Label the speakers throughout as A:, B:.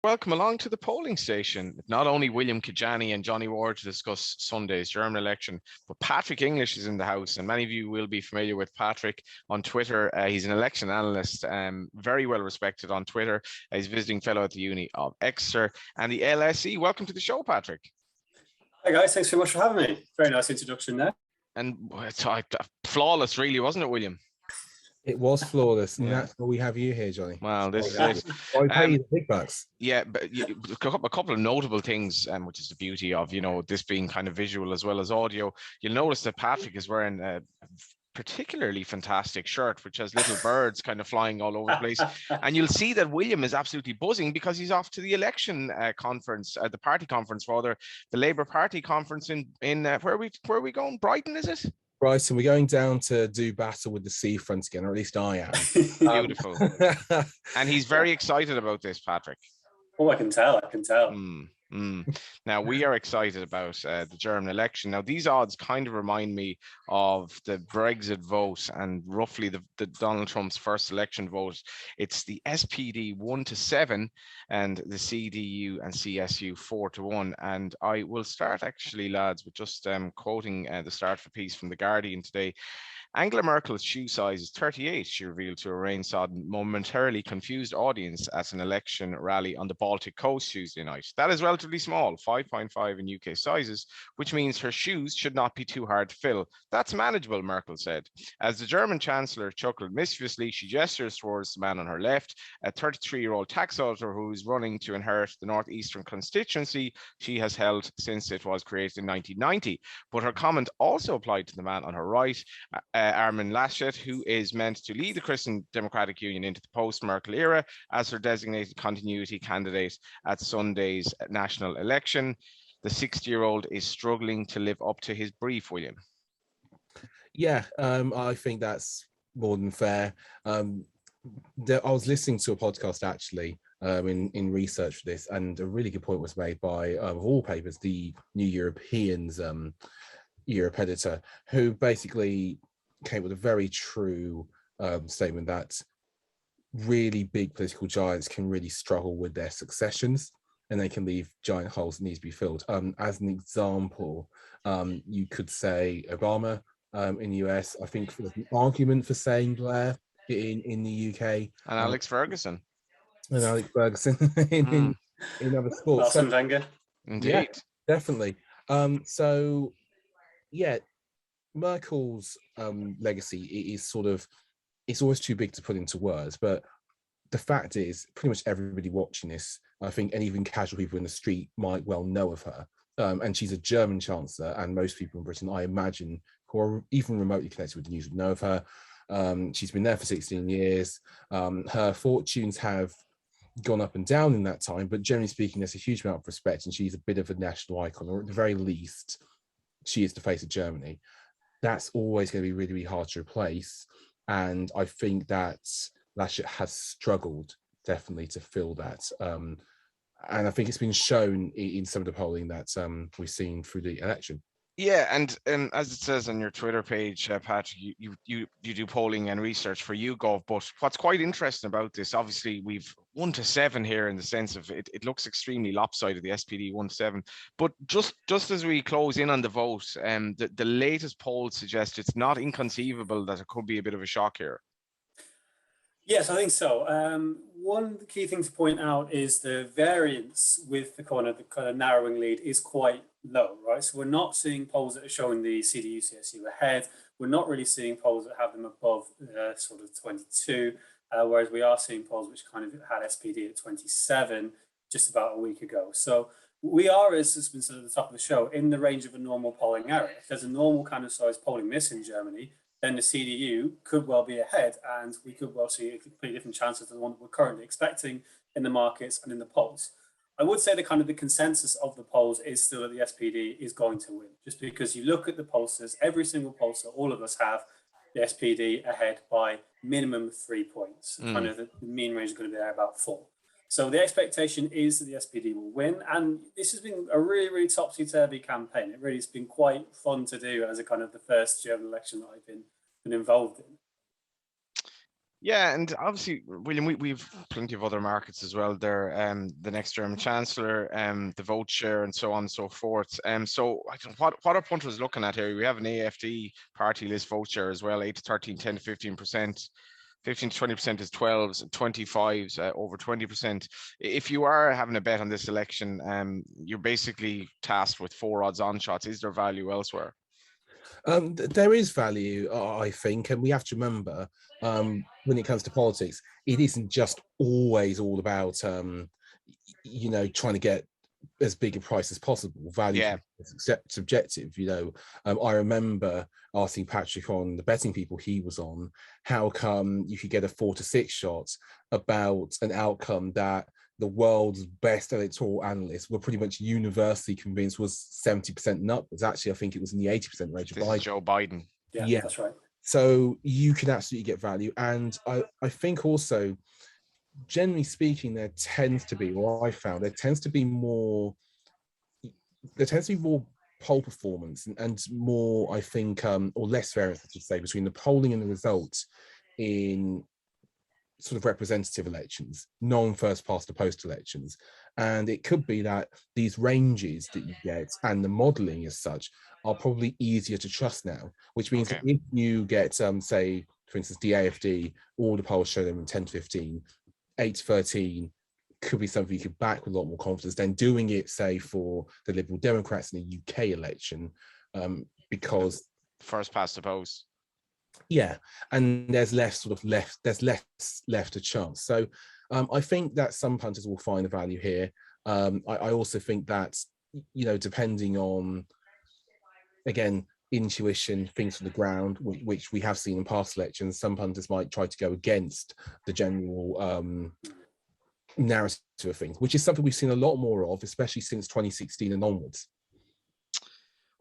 A: Welcome along to the polling station. Not only William Kedjanyi and Johnny Ward to discuss Sunday's German election, but Patrick English is in the house. And many of you will be familiar with Patrick on Twitter. He's an election analyst, very well respected on Twitter. He's a visiting fellow at the Uni of Exeter and the LSE. Welcome to the show, Patrick.
B: Hi guys, thanks very much for having me. Very nice introduction there.
A: And it's flawless, really, wasn't it, William?
C: It was flawless, and that's why we have you here, Johnny.
A: Well, this is
C: it. Why we pay you the big bucks.
A: Yeah, but a couple of notable things, which is the beauty of, this being kind of visual as well as audio. You'll notice that Patrick is wearing a particularly fantastic shirt, which has little birds kind of flying all over the place. And you'll see that William is absolutely buzzing because he's off to the election conference, the party conference, rather, the Labour Party conference in where are we going? Brighton, is it?
C: Brighton, we're going down to do battle with the seafront again, or at least I am.
A: Beautiful. And he's very excited about this, Patrick.
B: Oh, I can tell.
A: Now, we are excited about the German election. Now, these odds kind of remind me of the Brexit vote and roughly the Donald Trump's first election vote. It's the SPD 1-7 and the CDU and CSU 4-1. And I will start actually, lads, with just quoting the start of a piece from The Guardian today. Angela Merkel's shoe size is 38, she revealed to a rain-sodden, momentarily confused audience at an election rally on the Baltic coast Tuesday night. That is relatively small, 5.5 in UK sizes, which means her shoes should not be too hard to fill. That's manageable, Merkel said. As the German Chancellor chuckled mischievously, she gestures towards the man on her left, a 33-year-old tax auditor who is running to inherit the northeastern constituency she has held since it was created in 1990. But her comment also applied to the man on her right, Armin Laschet, who is meant to lead the Christian Democratic Union into the post-Merkel era as her designated continuity candidate at Sunday's national election. The 60-year-old is struggling to live up to his brief, William.
C: Yeah, I think that's more than fair. I was listening to a podcast actually in research for this, and a really good point was made by, of all papers, the New Europeans Europe editor, who basically came with a very true statement that really big political giants can really struggle with their successions, and they can leave giant holes that need to be filled. As an example, you could say Obama in the US. I think there's an argument for saying Blair in the UK.
A: And Alex Ferguson.
C: And Alex Ferguson in other sports.
B: Arsene Wenger.
A: Indeed.
C: Yeah, definitely. So, yeah, Merkel's legacy is it's always too big to put into words, but the fact is pretty much everybody watching this, I think, and even casual people in the street might well know of her. And she's a German chancellor, and most people in Britain, I imagine, who are even remotely connected with the news would know of her. She's been there for 16 years. Her fortunes have gone up and down in that time, but generally speaking, there's a huge amount of respect, and she's a bit of a national icon, or at the very least, she is the face of Germany. That's always going to be really, really hard to replace. And I think that Laschet has struggled definitely to fill that. And I think it's been shown in some of the polling that we've seen through the election.
A: Yeah, and as it says on your Twitter page, Patrick, you do polling and research for YouGov. But what's quite interesting about this, obviously, we've 1-7 here in the sense of it looks extremely lopsided, the SPD 1-7. But just as we close in on the vote, the latest polls suggest it's not inconceivable that it could be a bit of a shock here.
B: Yes, I think so. One key thing to point out is the variance with the kind of narrowing lead is quite low, right? So we're not seeing polls that are showing the CDU, CSU ahead. We're not really seeing polls that have them above sort of 22, whereas we are seeing polls which kind of had SPD at 27 just about a week ago. So we are, as has been said at the top of the show, in the range of a normal polling area. If there's a normal kind of size polling miss in Germany, then the CDU could well be ahead, and we could well see a completely different chances than the one that we're currently expecting in the markets and in the polls. I would say the consensus of the polls is still that the SPD is going to win, just because you look at the pollsters, every single pollster, all of us have the SPD ahead by minimum 3 points. Kind of the mean range is going to be there about 4. So the expectation is that the SPD will win, and this has been a really, really topsy-turvy campaign. It really has been quite fun to do as a kind of the first German election that I've been involved in.
A: Yeah, and obviously, William, we've plenty of other markets as well. There, the next German Chancellor, the vote share, and so on and so forth. So what are punters looking at here? We have an AFD party list vote share as well, 8 to 13, 10 to 15%. 15 to 20% is 12s, 25s, over 20%. If you are having a bet on this election, you're basically tasked with 4 odds on shots. Is there value elsewhere?
C: There is value, I think, and we have to remember when it comes to politics, it isn't just always all about trying to get as big a price as possible. Value is subjective. I remember asking Patrick on the betting people he was on, how come you could get a 4 to 6 shot about an outcome that the world's best electoral analysts were pretty much universally convinced was 70% and upwards. Actually, I think it was in the 80% range.
A: This is Joe Biden.
B: Yeah, that's right.
C: So you can absolutely get value. And I think also, generally speaking, there tends to be more poll performance and more, I think, or less variance, I should say, between the polling and the results in sort of representative elections, non-first past the post elections. And it could be that these ranges that you get and the modeling as such are probably easier to trust now, which means that if you get, say, for instance, the AFD, all the polls show them in 10 to 15, 8 to 13 could be something you could back with a lot more confidence than doing it, say, for the Liberal Democrats in the UK election, because
A: first past the post.
C: Yeah, and there's less left to chance. So I think that some punters will find the value here. I also think that, depending on, again, intuition, things from the ground, which we have seen in past elections, some punters might try to go against the general narrative of things, which is something we've seen a lot more of, especially since 2016 and onwards.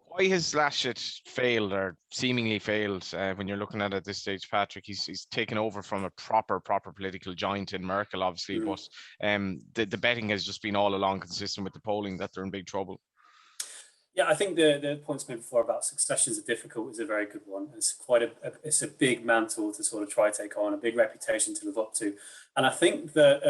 A: Why has Laschet failed, or seemingly failed, when you're looking at this stage, Patrick? He's taken over from a proper political giant in Merkel, obviously, but the betting has just been all along consistent with the polling that they're in big trouble.
B: Yeah, I think the points made before about successions are difficult is a very good one. It's a big mantle to sort of try to take on, a big reputation to live up to, and I think that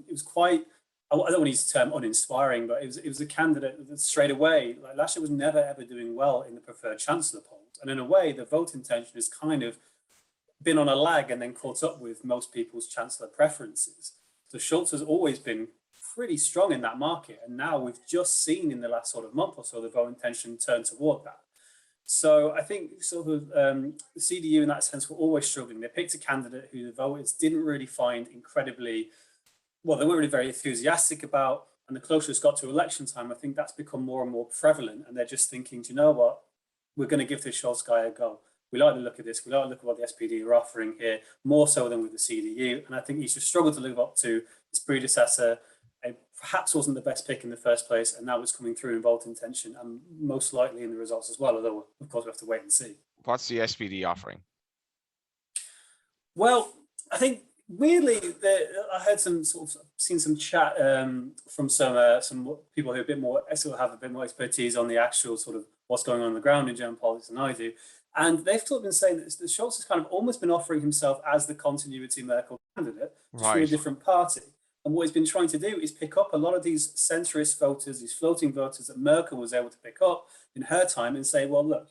B: it was quite. I don't want to use the term uninspiring, but it was a candidate that straight away, like Laschet was never ever doing well in the preferred chancellor polls, and in a way, the vote intention has kind of been on a lag and then caught up with most people's chancellor preferences. So Cholz has always been pretty strong in that market, and now we've just seen in the last sort of month or so the vote intention turn toward that. So I think sort of the CDU in that sense were always struggling. They picked a candidate who the voters didn't really find incredibly, well, they weren't really very enthusiastic about, and the closer it's got to election time, I think that's become more and more prevalent, and they're just thinking, do you know what, we're going to give this Cholz guy a go. We like the look of this, we like the look of what the SPD are offering here, more so than with the CDU, and I think he's just struggled to live up to his predecessor. Perhaps wasn't the best pick in the first place, and now it's coming through in vote intention and most likely in the results as well, although of course we have to wait and see.
A: What's the SPD offering?
B: Well, I think weirdly, I heard seen some chat from some people who have a bit more expertise on the actual sort of what's going on the ground in German politics than I do, and they've sort of been saying that Cholz has kind of almost been offering himself as the continuity Merkel candidate, just from a different party. And what he's been trying to do is pick up a lot of these centrist voters, these floating voters that Merkel was able to pick up in her time and say, well, look,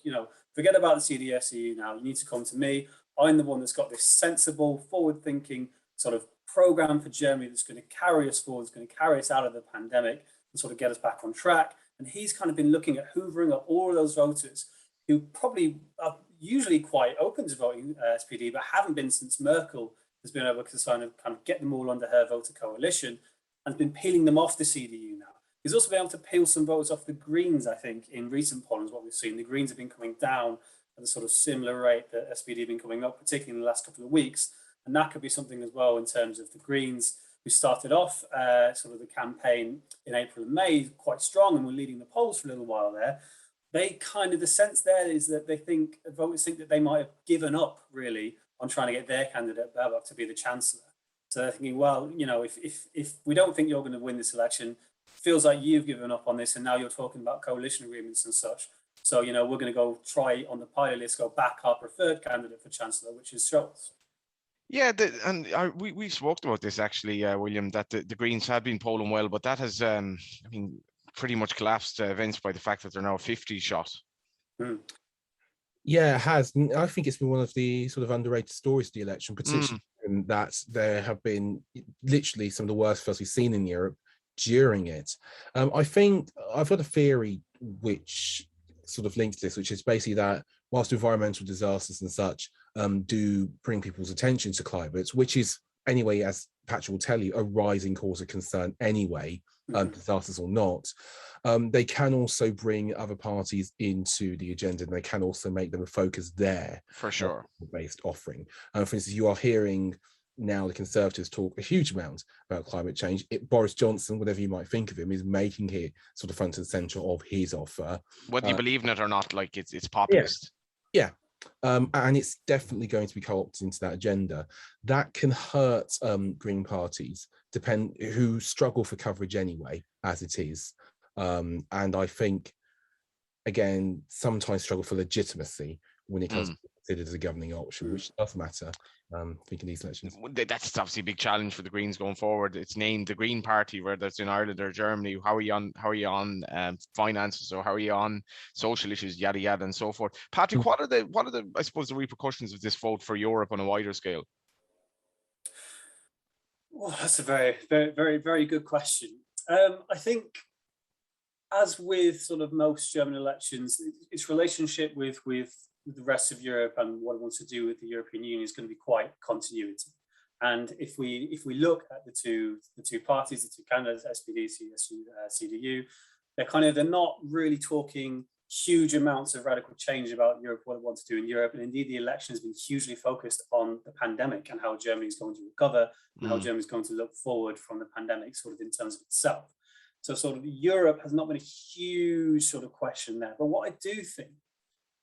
B: forget about the CDU now. You need to come to me. I'm the one that's got this sensible, forward-thinking sort of program for Germany that's going to carry us forward, that's going to carry us out of the pandemic and sort of get us back on track. And he's kind of been looking at hoovering up all of those voters who probably are usually quite open to voting SPD, but haven't been since Merkel has been able to kind of get them all under her voter coalition and has been peeling them off the CDU now. He's also been able to peel some votes off the Greens, I think, in recent polls, what we've seen. The Greens have been coming down at a sort of similar rate that SPD have been coming up, particularly in the last couple of weeks. And that could be something as well in terms of the Greens, who started off sort of the campaign in April and May quite strong and were leading the polls for a little while there. They kind of, the sense there is that voters think that they might have given up really on trying to get their candidate to be the chancellor. So they're thinking, well, if we don't think you're going to win this election, feels like you've given up on this, and now you're talking about coalition agreements and such. So, we're going to go try on the party list, go back our preferred candidate for chancellor, which is Cholz.
A: Yeah, we spoke about this actually, William, that the Greens had been polling well, but that has, I mean, pretty much collapsed events by the fact that they're now 50 shot.
B: Mm.
C: Yeah, it has. And I think it's been one of the sort of underrated stories of the election, particularly that there have been literally some of the worst floods we've seen in Europe during it. I think I've got a theory which sort of links this, which is basically that whilst environmental disasters and such do bring people's attention to climate, which is anyway, as Patrick will tell you, a rising cause of concern anyway, disasters or not. They can also bring other parties into the agenda, and they can also make them a focus there.
A: For sure.
C: Based offering. For instance, you are hearing now the Conservatives talk a huge amount about climate change. Boris Johnson, whatever you might think of him, is making it sort of front and centre of his offer.
A: Whether you believe in it or not, like it's populist.
C: Yeah. And it's definitely going to be co-opted into that agenda. That can hurt Green parties, who struggle for coverage anyway, as it is. And I think, again, sometimes struggle for legitimacy when it comes to considered as a governing option, which does matter. I think in these elections.
A: That's obviously a big challenge for the Greens going forward. It's named the Green Party, whether it's in Ireland or Germany. How are you on finances, or how are you on social issues, yada yada and so forth? Patrick, what are the I suppose the repercussions of this vote for Europe on a wider scale?
B: Well, that's a very, very, very, very good question. I think, as with sort of most German elections, its relationship with the rest of Europe and what it wants to do with the European Union is going to be quite continuity. And if we look at the two parties, the two candidates, SPD, CSU, CDU, they're not really talking huge amounts of radical change about Europe, what it wants to do in Europe. And indeed, the election has been hugely focused on the pandemic and how Germany is going to recover and how Germany is going to look forward from the pandemic, sort of in terms of itself. So sort of Europe has not been a huge sort of question there. But what I do think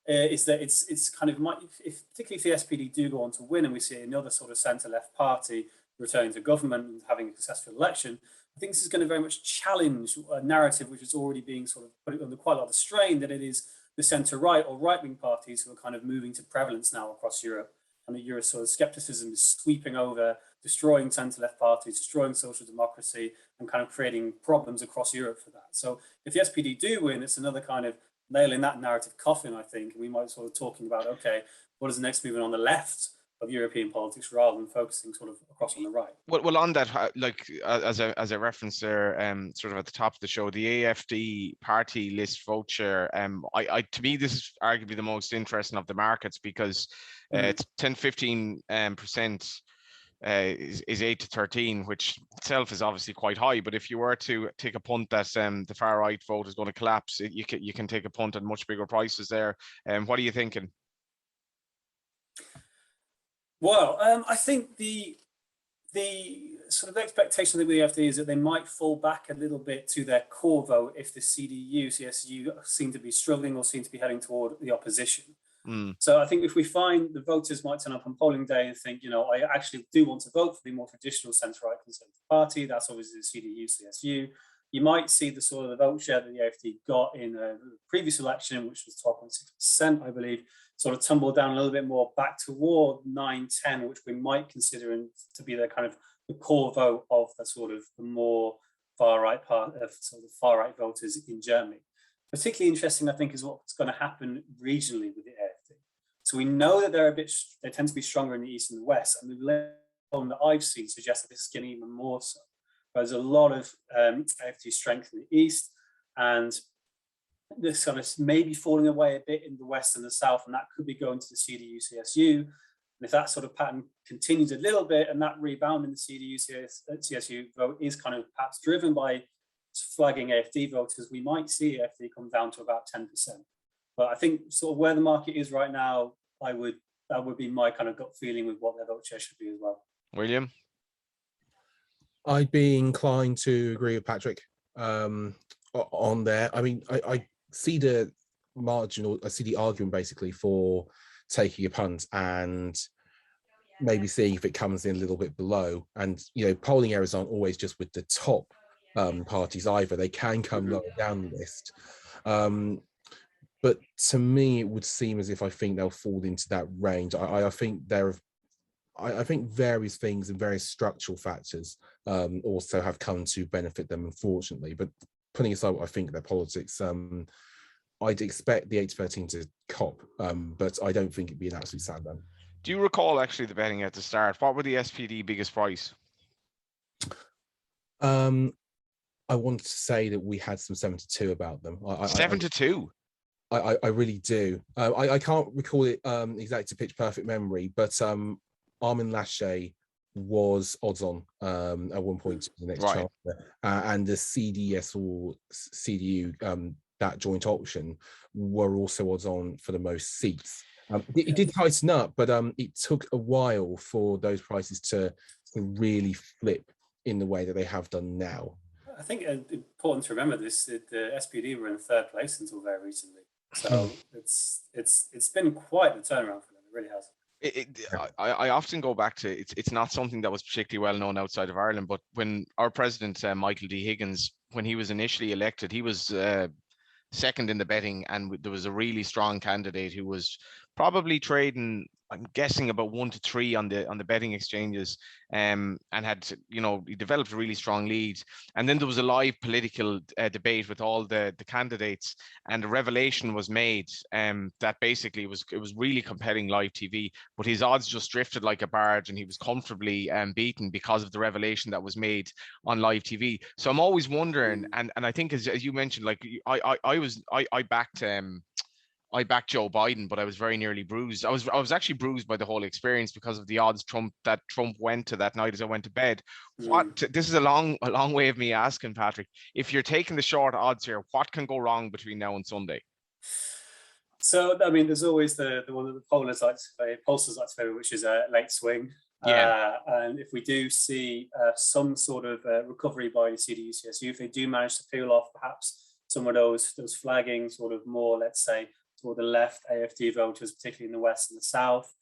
B: is that it's kind of, particularly if the SPD do go on to win and we see another sort of centre-left party returning to government and having a successful election, I think this is going to very much challenge a narrative which is already being sort of put under quite a lot of strain, that it is the centre-right or right-wing parties who are kind of moving to prevalence now across Europe, and that Euro sort of skepticism is sweeping over, destroying centre-left parties, destroying social democracy, and kind of creating problems across Europe for that. So if the SPD do win, it's another kind of nail in that narrative coffin, I think. We might sort of talking about, okay, what is the next movement on the left of European politics, rather than focusing sort of across on the right.
A: Well, on that, like as a reference there, sort of at the top of the show, the AFD party list vote share. To me, this is arguably the most interesting of the markets, because it's 10-15% is 8 to 13, which itself is obviously quite high. But if you were to take a punt that the far right vote is going to collapse, you can take a punt at much bigger prices there. What are you thinking?
B: Well, I think the sort of expectation with the AfD is that they might fall back a little bit to their core vote if the CDU, CSU seem to be struggling or seem to be heading toward the opposition. So I think if we find the voters might turn up on polling day and think, I actually do want to vote for the more traditional centre-right Conservative Party, that's obviously the CDU, CSU, you might see the sort of the vote share that the AfD got in the previous election, which was 12.6%, I believe, sort of tumble down a little bit more back toward 9-10, which we might consider to be the kind of the core vote of the sort of the more far-right part of sort of far-right voters in Germany. Particularly interesting, I think, is what's going to happen regionally with the AfD. So we know that they tend to be stronger in the east and the west, and the polling that I've seen suggests that this is getting even more so. There's a lot of AfD strength in the east, and this kind of maybe falling away a bit in the west and the south, and that could be going to the CDU, CSU. And if that sort of pattern continues a little bit, and that rebound in the CDU, CSU vote is kind of perhaps driven by flagging AfD voters, we might see AfD come down to about 10%. But I think sort of where the market is right now, that would be my kind of gut feeling with what their vote share should be as well. William?
C: I'd be inclined to agree with Patrick on there. I mean, I see the argument basically for taking a punt and maybe seeing if it comes in a little bit below. And, polling errors aren't always just with the top parties either. They can come lower down the list. But to me, it would seem as if I think they'll fall into that range. I think they're I think various things and various structural factors also have come to benefit them, unfortunately. But putting aside what I think their politics, I'd expect the 8-13 to cop, but I don't think it'd be an absolute slam.
A: Do you recall actually the betting at the start? What were the SPD biggest price?
C: I want to say that we had some 7-2 about them.
A: 7-2.
C: I really do. I can't recall it exactly to pitch perfect memory, but Armin Laschet was odds on at one point to the next chancellor, and the CDS or CDU, that joint option, were also odds on for the most seats. It did tighten up, but it took a while for those prices to really flip in the way that they have done now.
B: I think it's important to remember this: the SPD were in third place until very recently, so it's been quite the turnaround for them. It really has.
A: I often go back to it's not something that was particularly well known outside of Ireland, but when our president Michael D. Higgins, when he was initially elected, he was second in the betting, and there was a really strong candidate who was probably trading, I'm guessing, about 1 to 3 on the betting exchanges, and had, he developed a really strong lead. And then there was a live political debate with all the candidates, and a revelation was made that basically it was really compelling live TV, but his odds just drifted like a barge, and he was comfortably beaten because of the revelation that was made on live TV. So I'm always wondering, and I think as you mentioned, like I backed Joe Biden, but I was very nearly bruised. I was actually bruised by the whole experience because of the odds Trump went to that night as I went to bed. This is a long way of me asking, Patrick, if you're taking the short odds here, what can go wrong between now and Sunday?
B: So, I mean, there's always the one that the pollsters like to favor, which is a late swing.
A: Yeah.
B: And if we do see some sort of recovery by the CDU-CSU, if they do manage to peel off perhaps some of those flagging sort of more, let's say, toward the left AFD voters, particularly in the West and the South,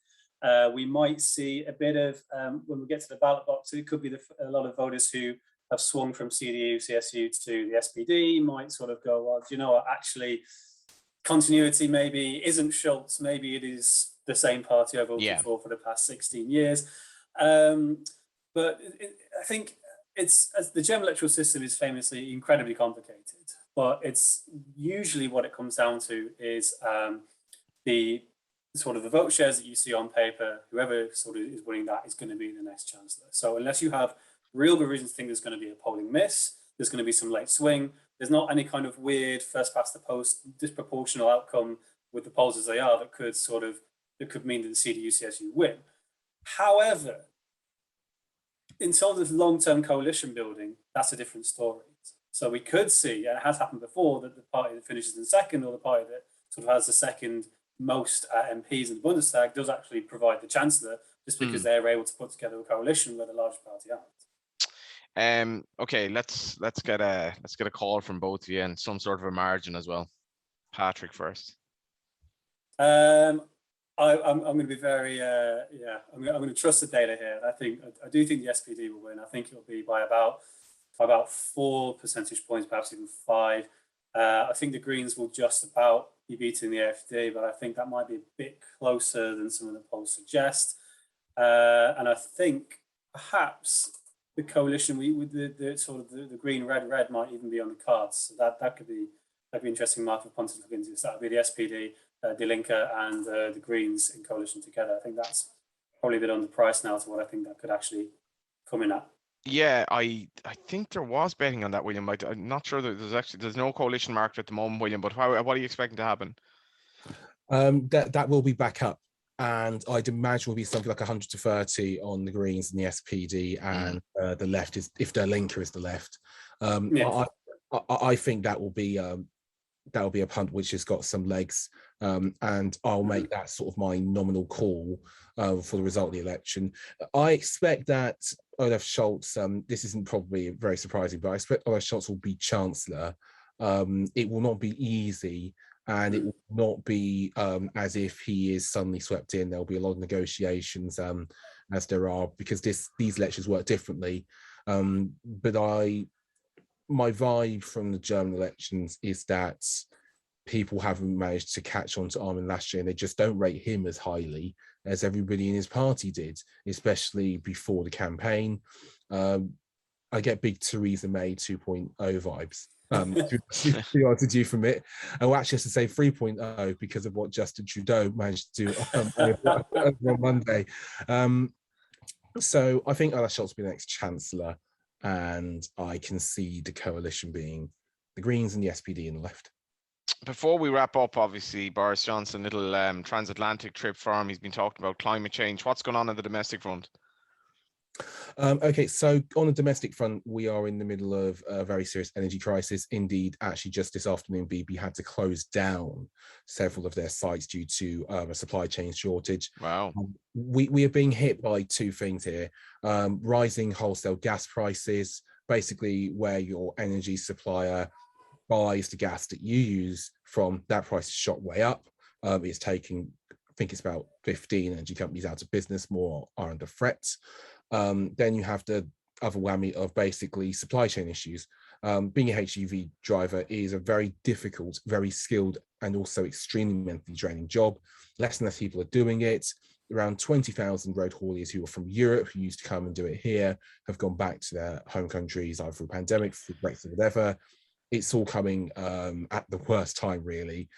B: we might see a bit of, when we get to the ballot box, it could be a lot of voters who have swung from CDU, CSU to the SPD might sort of go, well, do you know what, actually, continuity maybe isn't Cholz, maybe it is the same party I've voted for the past 16 years. But I think the German electoral system is famously incredibly complicated, but it's usually what it comes down to is the sort of the vote shares that you see on paper. Whoever sort of is winning that is going to be the next chancellor. So unless you have real good reasons to think there's going to be a polling miss, there's going to be some late swing, there's not any kind of weird first past the post disproportional outcome with the polls as they are that could mean that the CDU-CSU win. However, in terms of long-term coalition building, that's a different story. So we could see, and it has happened before, that the party that finishes in second, or the party that sort of has the second most MPs in the Bundestag, does actually provide the chancellor, just because they're able to put together a coalition where the large party aren't.
A: Okay, let's get a call from both of you and some sort of a margin as well. Patrick first.
B: I'm going to be very I'm going to trust the data here. I do think the SPD will win. I think it will be by about 4 percentage points, perhaps even 5. I think the Greens will just about be beating the AfD, but I think that might be a bit closer than some of the polls suggest. And I think perhaps the coalition with the sort of the green red might even be on the cards. So that'd be interesting mark for Pontus to look into. So that would be the SPD, Die Linke, and the Greens in coalition together. I think that's probably a bit underpriced now to what I think that could actually come in at.
A: Yeah, I think there was betting on that, William. I'm not sure that there's no coalition market at the moment, William. But what are you expecting to happen?
C: That will be back up, and I'd imagine will be something like 100 to 30 on the Greens and the SPD, and the left is, if Die Linke is the left. I think that will be a punt which has got some legs, and I'll make that sort of my nominal call for the result of the election. I expect that Olaf Scholz, this isn't probably very surprising, but I expect Olaf Scholz will be Chancellor. It will not be easy, and it will not be as if he is suddenly swept in. There'll be a lot of negotiations, as there are, because these elections work differently. But my vibe from the German elections is that people haven't managed to catch on to Armin Laschet, and they just don't rate him as highly as everybody in his party did, especially before the campaign. I get big Theresa May 2.0 vibes. To be honest with you from it. Oh, actually, I should say 3.0 because of what Justin Trudeau managed to do on Monday. So I think Olaf Scholz will be the next Chancellor, and I can see the coalition being the Greens and the SPD and the left.
A: Before we wrap up, obviously, Boris Johnson, little transatlantic trip for him. He's been talking about climate change. What's going on the domestic front?
C: Okay, so on the domestic front, we are in the middle of a very serious energy crisis. Indeed, actually, just this afternoon, BP had to close down several of their sites due to a supply chain shortage.
A: Wow.
C: We are being hit by two things here. Rising wholesale gas prices, basically where your energy supplier buys the gas that you use from, that price is shot way up. It's taking, I think it's about 15 energy companies out of business, more are under threat. Then you have the other whammy of basically supply chain issues. Being a HGV driver is a very difficult, very skilled, and also extremely mentally draining job. Less and less people are doing it. Around 20,000 road hauliers who are from Europe, who used to come and do it here, have gone back to their home countries, either through pandemic, through Brexit, whatever. It's all coming at the worst time, really.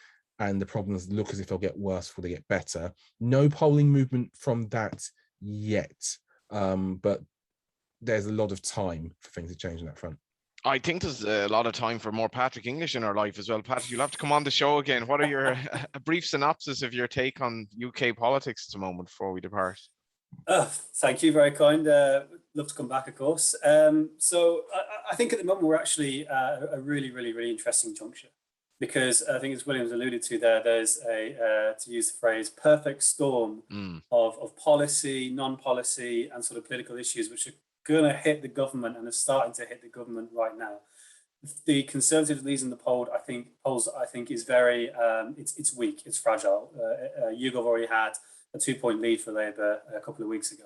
C: And the problems look as if they'll get worse before they get better. No polling movement from that yet. But there's a lot of time for things to change on that front.
A: I think there's a lot of time for more Patrick English in our life as well. Patrick, you'll have to come on the show again. What are your a brief synopsis of your take on UK politics at the moment before we depart?
B: Thank you, very kind. Love to come back, of course. So I think at the moment we're actually a really interesting juncture, because I think, as William's alluded to there, there's a, to use the phrase, perfect storm of policy, non-policy, and sort of political issues which are going to hit the government and are starting to hit the government right now. The Conservative leads in the polls, I think, is very, it's weak, it's fragile. YouGov already had a 2-point lead for Labour a couple of weeks ago.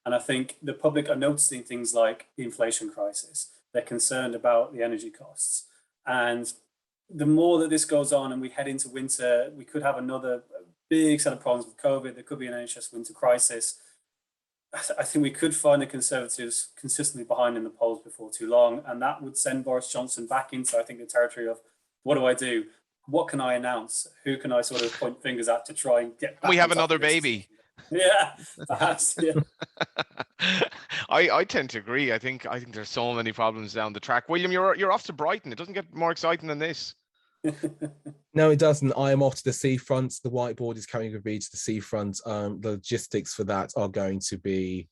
B: And I think the public are noticing things like the inflation crisis. They're concerned about the energy costs. And the more that this goes on and we head into winter, we could have another big set of problems with COVID. There could be an NHS winter crisis. I think we could find the Conservatives consistently behind in the polls before too long. And that would send Boris Johnson back into, I think, the territory of, what do I do? What can I announce? Who can I sort of point fingers at to try and get back?
A: We have another baby.
B: Yeah, perhaps. Yeah.
A: I tend to agree. I think there's so many problems down the track. William, you're off to Brighton. It doesn't get more exciting than this.
C: No, it doesn't. I am off to the seafront. The whiteboard is coming with me to the seafront. The logistics for that are going to be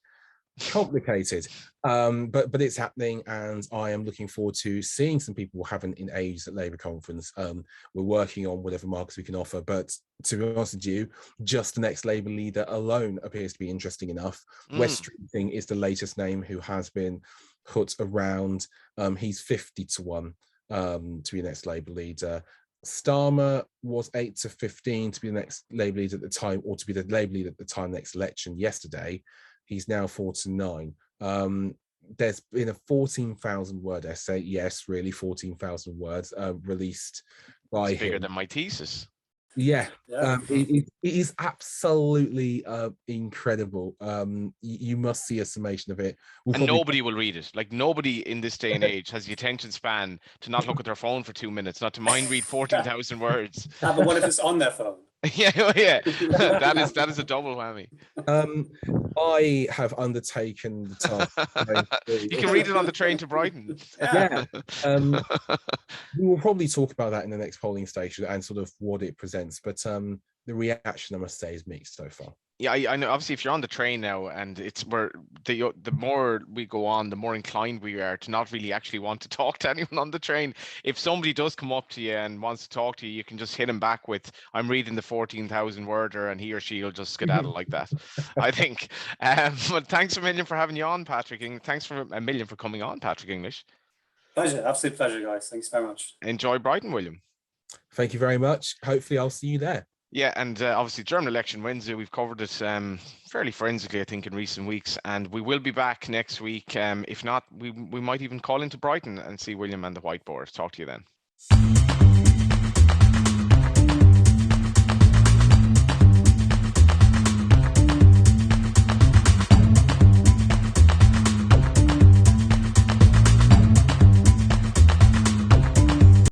C: complicated, but it's happening, and I am looking forward to seeing some people we haven't in ages at Labour conference. We're working on whatever markers we can offer, but to be honest with you, just the next Labour leader alone appears to be interesting enough. Wes Streeting is the latest name who has been put around. He's 50 to 1 to be the next Labour leader. Starmer was 8 to 15 to be the next Labour leader at the time, or to be the Labour leader at the time next election yesterday. He's now 4 to 9. There's been a 14,000 word essay. Yes, really, 14,000 words released by him.
A: Bigger than my thesis.
C: Yeah. It is absolutely incredible. You must see a summation of it.
A: And nobody will read it. Like, nobody in this day and age has the attention span to not look at their phone for 2 minutes, not to mind read 14,000 words.
B: But what if it's on their phone?
A: Yeah. That is a double whammy.
C: I have undertaken the task.
A: You can read it on the train to Brighton.
C: Yeah. We will probably talk about that in the next polling station and sort of what it presents, but the reaction, I must say, is mixed so far.
A: Yeah, I know. Obviously, if you're on the train now, and it's where the more we go on, the more inclined we are to not really actually want to talk to anyone on the train. If somebody does come up to you and wants to talk to you, you can just hit him back with, "I'm reading the 14,000 worder," and he or she will just skedaddle like that. I think. But thanks a million for having you on, Patrick, and thanks for a million for coming on, Patrick English.
B: Pleasure, absolute pleasure, guys. Thanks very much.
A: Enjoy Brighton, William.
C: Thank you very much. Hopefully, I'll see you there.
A: Yeah, and obviously German election Wednesday, we've covered it fairly forensically, I think, in recent weeks, and we will be back next week. If not, we might even call into Brighton and see William and the whiteboard. Talk to you then.